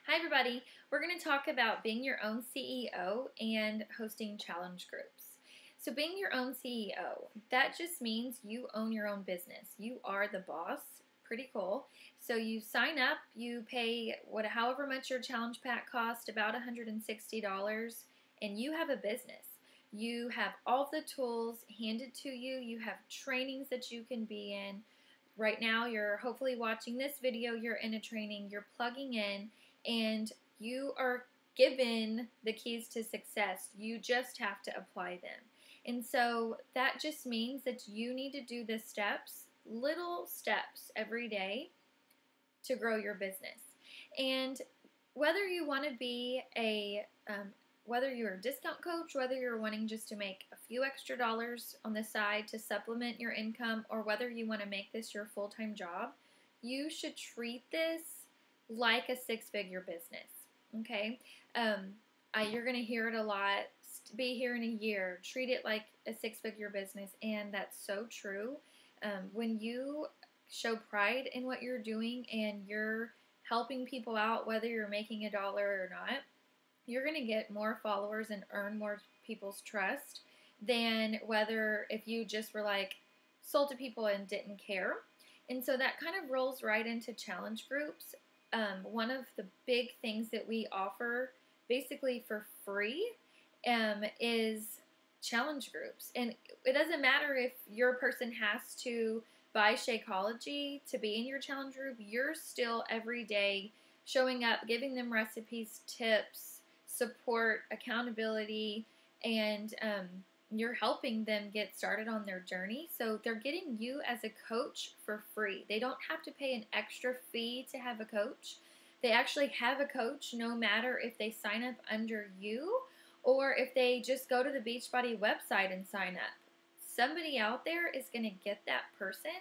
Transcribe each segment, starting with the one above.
Hi everybody, we're going to talk about being your own CEO and hosting challenge groups. So being your own CEO, that just means you own your own business. You are the boss. Pretty cool. So you sign up, you pay however much your challenge pack costs, about $160, and you have a business. You have all the tools handed to you. You have trainings that you can be in. Right now, you're hopefully watching this video, you're in a training, you're plugging in, and you are given the keys to success. You just have to apply them. And so that just means that you need to do the steps, little steps every day to grow your business. And whether you want to be whether you're a discount coach, whether you're wanting just to make a few extra dollars on the side to supplement your income, or whether you want to make this your full-time job, you should treat this like a six-figure business, okay? You're going to hear it a lot. Be here in a year. Treat it like a six-figure business, and that's so true. When you show pride in what you're doing and you're helping people out, whether you're making a dollar or not, you're going to get more followers and earn more people's trust than if you just were like sold to people and didn't care. And so that kind of rolls right into challenge groups. One of the big things that we offer basically for free is challenge groups. And it doesn't matter if your person has to buy Shakeology to be in your challenge group. You're still every day showing up, giving them recipes, tips, support, accountability, and you're helping them get started on their journey. So they're getting you as a coach for free. They don't have to pay an extra fee to have a coach. They actually have a coach no matter if they sign up under you or if they just go to the Beachbody website and sign up. Somebody out there is going to get that person,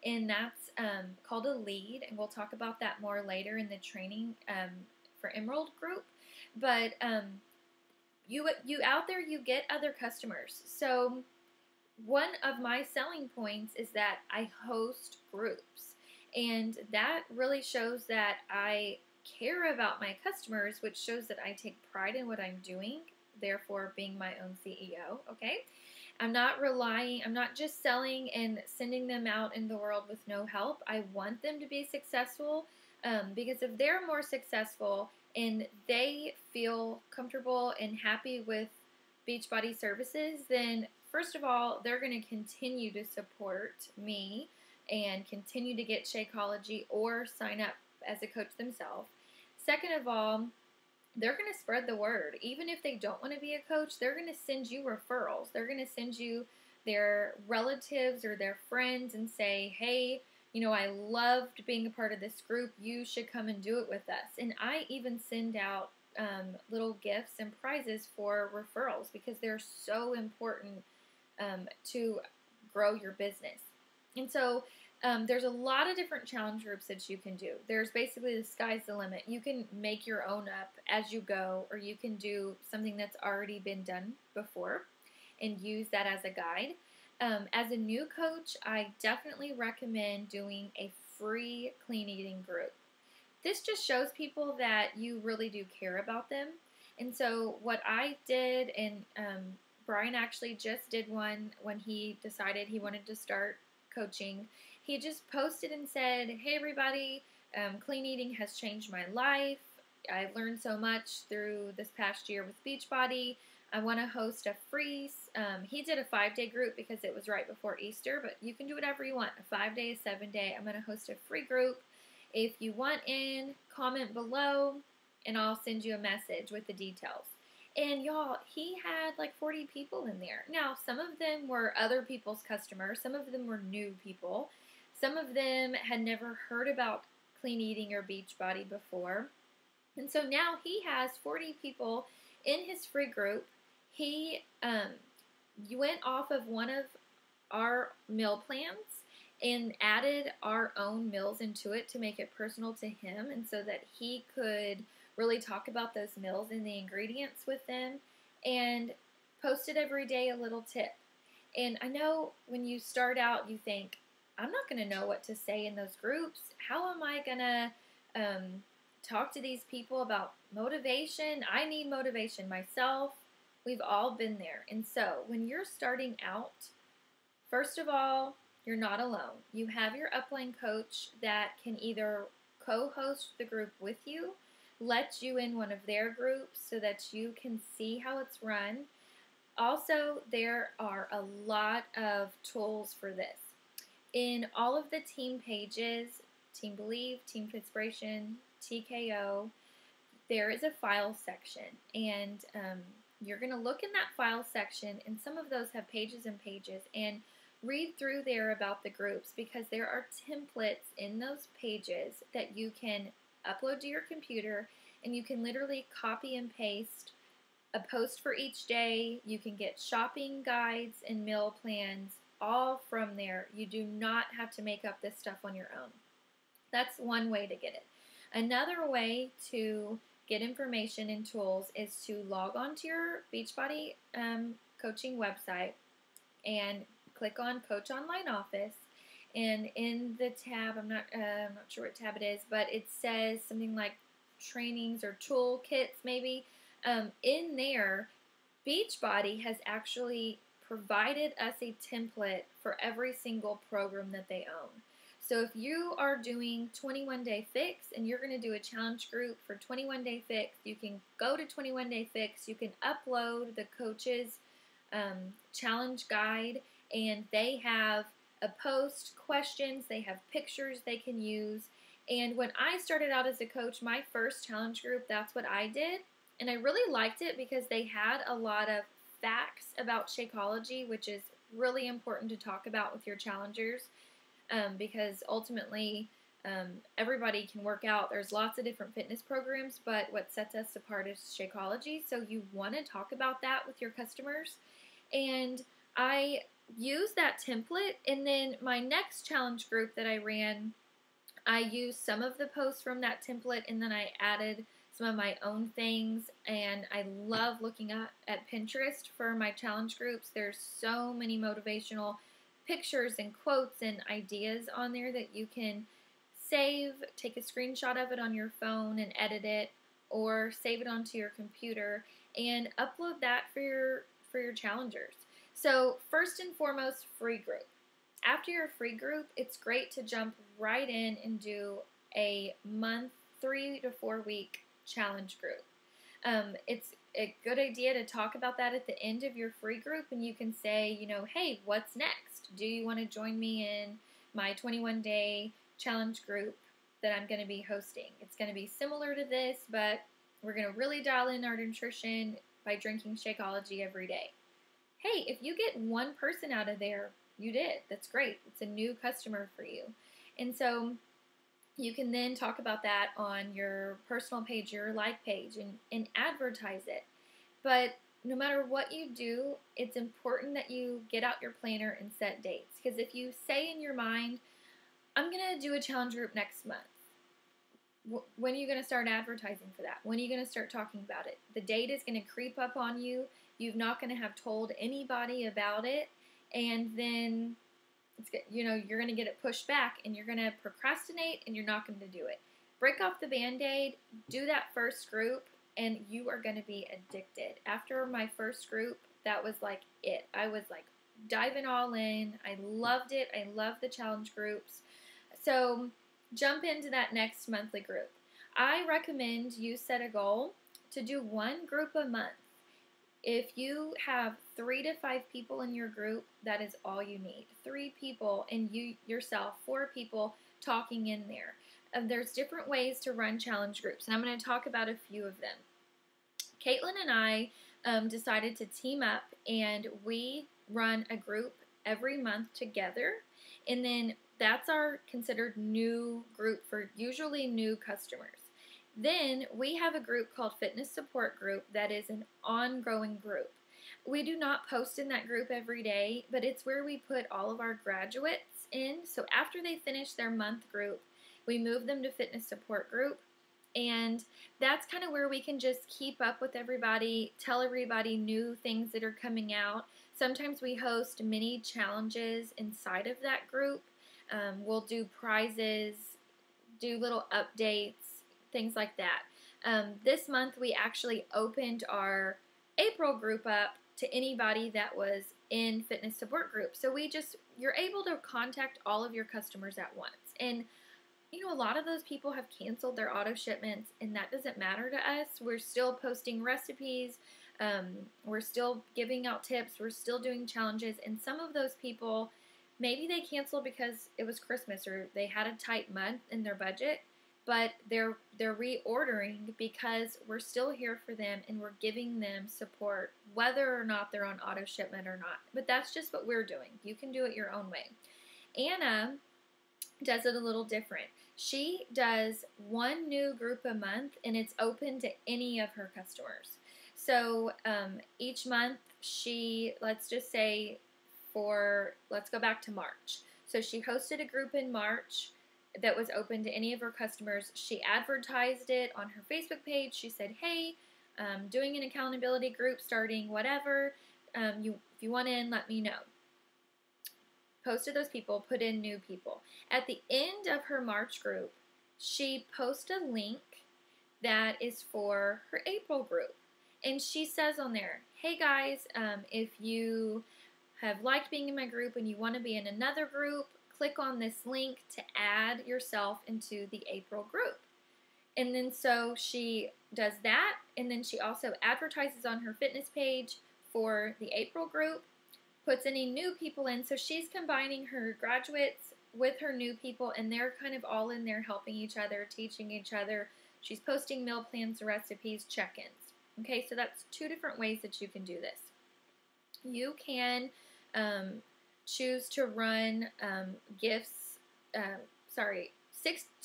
and that's called a lead, and we'll talk about that more later in the training for Emerald Group. But you out there, you get other customers. So one of my selling points is that I host groups, and that really shows that I care about my customers, which shows that I take pride in what I'm doing, therefore being my own CEO, okay? I'm not just selling and sending them out in the world with no help. I want them to be successful because if they're more successful and they feel comfortable and happy with Beachbody services, then first of all, they're going to continue to support me and continue to get Shakeology or sign up as a coach themselves. Second of all, they're going to spread the word. Even if they don't want to be a coach, they're going to send you referrals. They're going to send you their relatives or their friends and say, hey, I loved being a part of this group. You should come and do it with us. And I even send out little gifts and prizes for referrals because they're so important to grow your business. And so there's a lot of different challenge groups that you can do. There's basically the sky's the limit. You can make your own up as you go, or you can do something that's already been done before and use that as a guide. As a new coach, I definitely recommend doing a free clean eating group. This just shows people that you really do care about them. And so what I did, and Brian actually just did one when he decided he wanted to start coaching. He just posted and said, hey everybody, clean eating has changed my life. I've learned so much through this past year with Beachbody. I want to host a free, he did a 5-day group because it was right before Easter, but you can do whatever you want, a 5-day, a 7-day. I'm going to host a free group. If you want in, comment below, and I'll send you a message with the details. And y'all, he had like 40 people in there. Now, some of them were other people's customers. Some of them were new people. Some of them had never heard about clean eating or Beachbody before. And so now he has 40 people in his free group. He went off of one of our meal plans and added our own meals into it to make it personal to him, and so that he could really talk about those meals and the ingredients with them, and posted every day a little tip. And I know when you start out, you think, I'm not going to know what to say in those groups. How am I going to talk to these people about motivation. I need motivation myself. We've all been there. And so when you're starting out, first of all, you're not alone. You have your upline coach that can either co-host the group with you, let you in one of their groups so that you can see how it's run. Also, there are a lot of tools for this. In all of the team pages, Team Believe, Team Inspiration, TKO, there is a file section, and you're going to look in that file section, and some of those have pages and pages, and read through there about the groups, because there are templates in those pages that you can upload to your computer, and you can literally copy and paste a post for each day. You can get shopping guides and meal plans all from there. You do not have to make up this stuff on your own. That's one way to get it. Another way to get information and tools is to log on to your Beachbody coaching website and click on Coach Online Office. And in the tab, I'm not sure what tab it is, but it says something like trainings or toolkits maybe. In there, Beachbody has actually provided us a template for every single program that they own. So if you are doing 21 Day Fix and you're going to do a challenge group for 21 Day Fix, you can go to 21 Day Fix, you can upload the coach's challenge guide, and they have a post, questions, they have pictures they can use. And when I started out as a coach, my first challenge group, that's what I did. And I really liked it because they had a lot of facts about Shakeology, which is really important to talk about with your challengers. Because ultimately, everybody can work out. There's lots of different fitness programs, but what sets us apart is Shakeology. So you want to talk about that with your customers. And I used that template, and then my next challenge group that I ran, I used some of the posts from that template, and then I added some of my own things. And I love looking at Pinterest for my challenge groups. There's so many motivational pictures and quotes and ideas on there that you can save, take a screenshot of it on your phone and edit it, or save it onto your computer and upload that for your challengers. So first and foremost, free group. After your free group, it's great to jump right in and do a month, 3 to 4 week challenge group. It's a good idea to talk about that at the end of your free group, and you can say, hey, what's next? Do you want to join me in my 21 day challenge group that I'm going to be hosting? It's going to be similar to this, but we're going to really dial in our nutrition by drinking Shakeology every day. Hey, if you get one person out of there, you did. That's great. It's a new customer for you. And so you can then talk about that on your personal page, your like page, and advertise it. But no matter what you do, it's important that you get out your planner and set dates. Because if you say in your mind, I'm going to do a challenge group next month, when are you going to start advertising for that? When are you going to start talking about it? The date is going to creep up on you. You're not going to have told anybody about it. And then you're going to get it pushed back, and you're going to procrastinate, and you're not going to do it. Break off the Band-Aid, do that first group, and you are going to be addicted. After my first group, that was like it. I was like diving all in. I loved it. I love the challenge groups. So jump into that next monthly group. I recommend you set a goal to do one group a month. If you have 3 to 5 people in your group, that is all you need. 3 people and you yourself, 4 people talking in there. There's different ways to run challenge groups, and I'm going to talk about a few of them. Caitlin and I decided to team up, and we run a group every month together, and then that's our considered new group for usually new customers. Then we have a group called Fitness Support Group that is an ongoing group. We do not post in that group every day, but it's where we put all of our graduates in. So after they finish their month group, we move them to Fitness Support Group. And that's kind of where we can just keep up with everybody, tell everybody new things that are coming out. Sometimes we host mini challenges inside of that group. We'll do prizes, do little updates, things like that. This month we actually opened our April group up to anybody that was in fitness support group. So you're able to contact all of your customers at once. And a lot of those people have canceled their auto shipments, and that doesn't matter to us. We're still posting recipes. We're still giving out tips. We're still doing challenges. And some of those people, maybe they canceled because it was Christmas or they had a tight month in their budget, but they're reordering because we're still here for them and we're giving them support, whether or not they're on auto shipment or not. But that's just what we're doing. You can do it your own way. Anna does it a little different. She does one new group a month, and it's open to any of her customers. So each month let's just say let's go back to March. So she hosted a group in March that was open to any of her customers. She advertised it on her Facebook page. She said, hey, doing an accountability group starting whatever. If you want in, let me know. Posted those people, put in new people. At the end of her March group, she posted a link that is for her April group. And she says on there, hey guys, if you have liked being in my group and you want to be in another group, click on this link to add yourself into the April group. And then so she does that, and then she also advertises on her fitness page for the April group, puts any new people in. So she's combining her graduates with her new people, and they're kind of all in there helping each other, teaching each other. She's posting meal plans, recipes, check-ins. Okay, so that's two different ways that you can do this. You can choose to run gifts,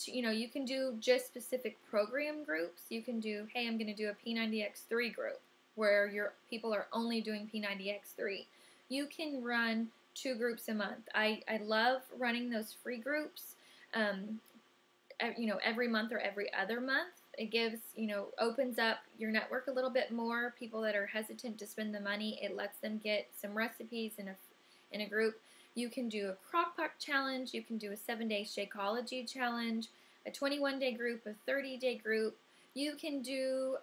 you can do just specific program groups. You can do, hey, I'm going to do a P90X3 group where your people are only doing P90X3. You can run 2 groups a month. I love running those free groups, every month or every other month. It gives, opens up your network a little bit more. People that are hesitant to spend the money, it lets them get some recipes in a group. You can do a crock-pot challenge. You can do a 7-day Shakeology challenge, a 21-day group, a 30-day group. You can do,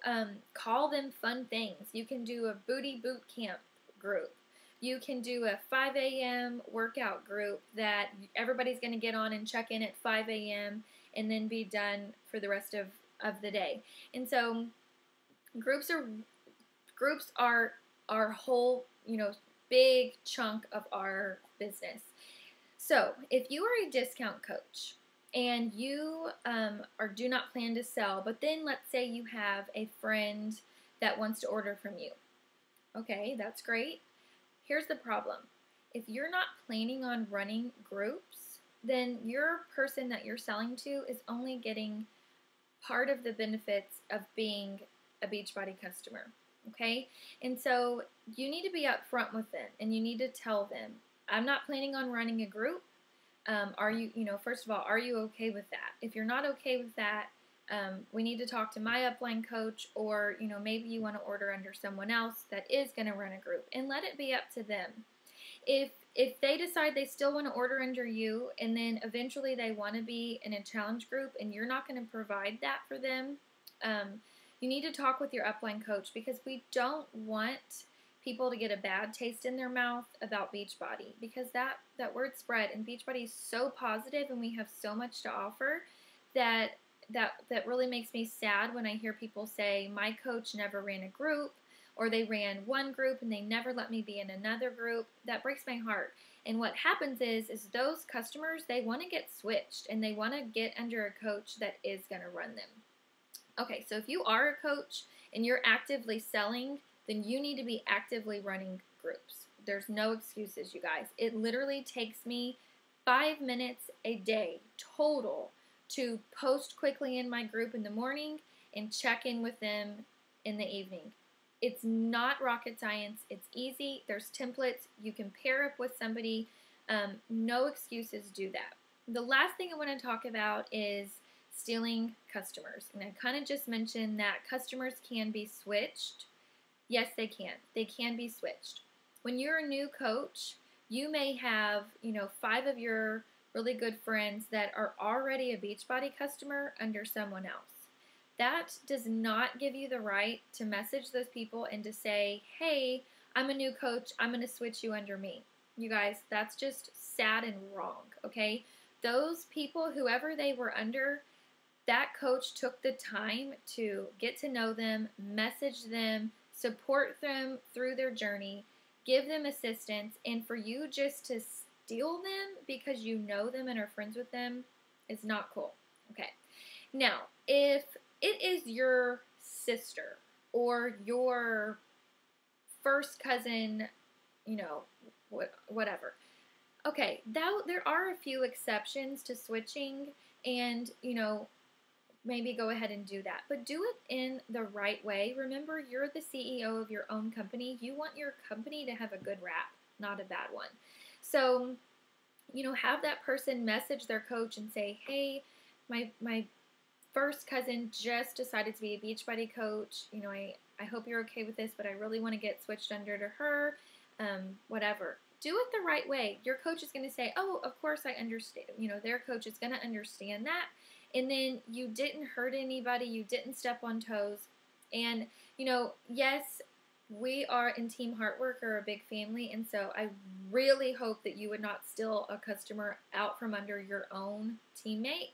call them fun things. You can do a booty boot camp group. You can do a 5 a.m. workout group that everybody's going to get on and check in at 5 a.m. and then be done for the rest of the day. And so groups are our whole, big chunk of our business. So if you are a discount coach and you do not plan to sell, but then let's say you have a friend that wants to order from you. Okay, that's great. Here's the problem. If you're not planning on running groups, then your person that you're selling to is only getting part of the benefits of being a Beachbody customer, okay? And so you need to be upfront with them, and you need to tell them, I'm not planning on running a group. Are you, first of all, are you okay with that? If you're not okay with that, we need to talk to my upline coach, or, maybe you want to order under someone else that is going to run a group, and let it be up to them. If they decide they still want to order under you, and then eventually they want to be in a challenge group and you're not going to provide that for them, you need to talk with your upline coach, because we don't want people to get a bad taste in their mouth about Beachbody, because that word spread, and Beachbody is so positive and we have so much to offer that really makes me sad when I hear people say, my coach never ran a group, or they ran one group and they never let me be in another group. That breaks my heart. And what happens is those customers, they want to get switched and they want to get under a coach that is going to run them. Okay, so if you are a coach and you're actively selling, then you need to be actively running groups. There's no excuses, you guys. It literally takes me 5 minutes a day total to post quickly in my group in the morning and check in with them in the evening. It's not rocket science. It's easy. There's templates. You can pair up with somebody. No excuses, do that. The last thing I want to talk about is stealing customers. And I kind of just mentioned that customers can be switched. Yes, they can. They can be switched. When you're a new coach, you may have, 5 of your really good friends that are already a Beachbody customer under someone else. that does not give you the right to message those people and to say, hey, I'm a new coach, I'm going to switch you under me. You guys, that's just sad and wrong, okay? Those people, whoever they were under, that coach took the time to get to know them, message them, support them through their journey, give them assistance, and for you just to steal them because you know them and are friends with them is not cool. Okay. Now, if it is your sister or your first cousin, you know, whatever. Okay, there are a few exceptions to switching, and, you know, maybe go ahead and do that. But do it in the right way. Remember, you're the CEO of your own company. You want your company to have a good rap, not a bad one. So, you know, have that person message their coach and say, hey, my first cousin just decided to be a Beachbody coach. You know, I hope you're okay with this, but I really want to get switched under to her. Whatever. Do it the right way. Your coach is going to say, oh, of course I understand. You know, their coach is going to understand that. And then you didn't hurt anybody. You didn't step on toes. And, you know, yes, we are in Team Heartwork, or a big family. And so I really hope that you would not steal a customer out from under your own teammate.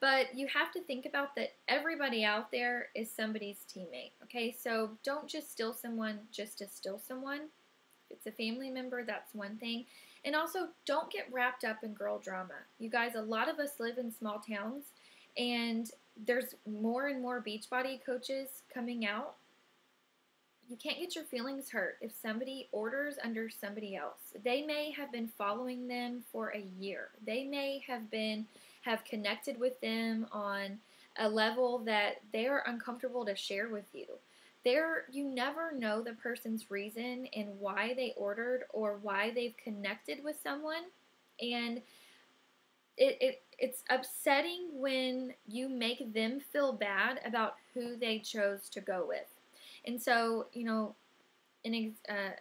But you have to think about that everybody out there is somebody's teammate. Okay, so don't just steal someone just to steal someone. If it's a family member, that's one thing. And also, don't get wrapped up in girl drama. You guys, a lot of us live in small towns, and there's more and more Beachbody coaches coming out. You can't get your feelings hurt if somebody orders under somebody else. They may have been following them for a year. They may have connected with them on a level that they are uncomfortable to share with you. You never know the person's reason and why they ordered or why they've connected with someone. And it's upsetting when you make them feel bad about who they chose to go with. And so, you know, an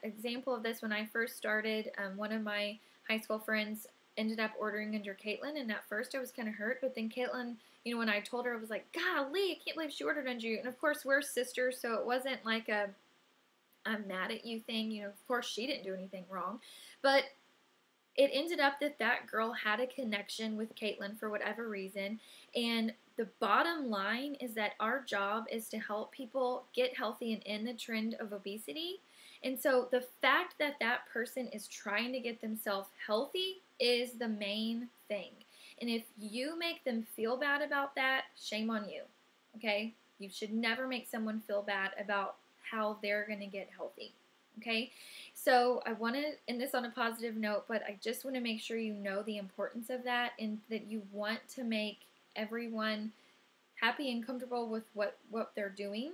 example of this, when I first started, one of my high school friends ended up ordering under Caitlin, and at first I was kind of hurt, but then Caitlin, you know, when I told her, I was like, golly, I can't believe she ordered under you. And of course, we're sisters, so it wasn't like a I'm mad at you thing. You know, of course, she didn't do anything wrong, but it ended up that girl had a connection with Caitlin for whatever reason. And the bottom line is that our job is to help people get healthy and end the trend of obesity. And so the fact that that person is trying to get themselves healthy is the main thing. And if you make them feel bad about that, shame on you. Okay? You should never make someone feel bad about how they're going to get healthy. Okay? So I want to end this on a positive note, but I just want to make sure you know the importance of that, and that you want to make everyone happy and comfortable with what they're doing.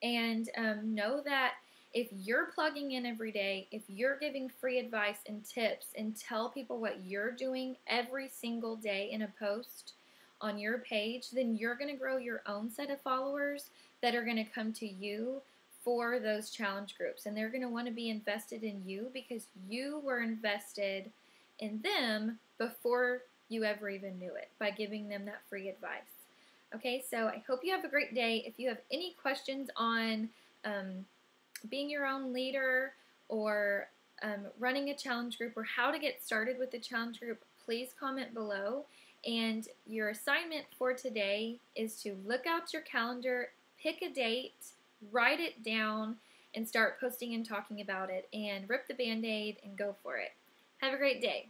And know that if you're plugging in every day, if you're giving free advice and tips and tell people what you're doing every single day in a post on your page, then you're going to grow your own set of followers that are going to come to you for those challenge groups. And they're going to want to be invested in you because you were invested in them before you ever even knew it by giving them that free advice. Okay, so I hope you have a great day. If you have any questions on being your own leader or running a challenge group or how to get started with the challenge group, please comment below. And your assignment for today is to look out your calendar, pick a date, write it down, and start posting and talking about it, and rip the Band-Aid and go for it. Have a great day.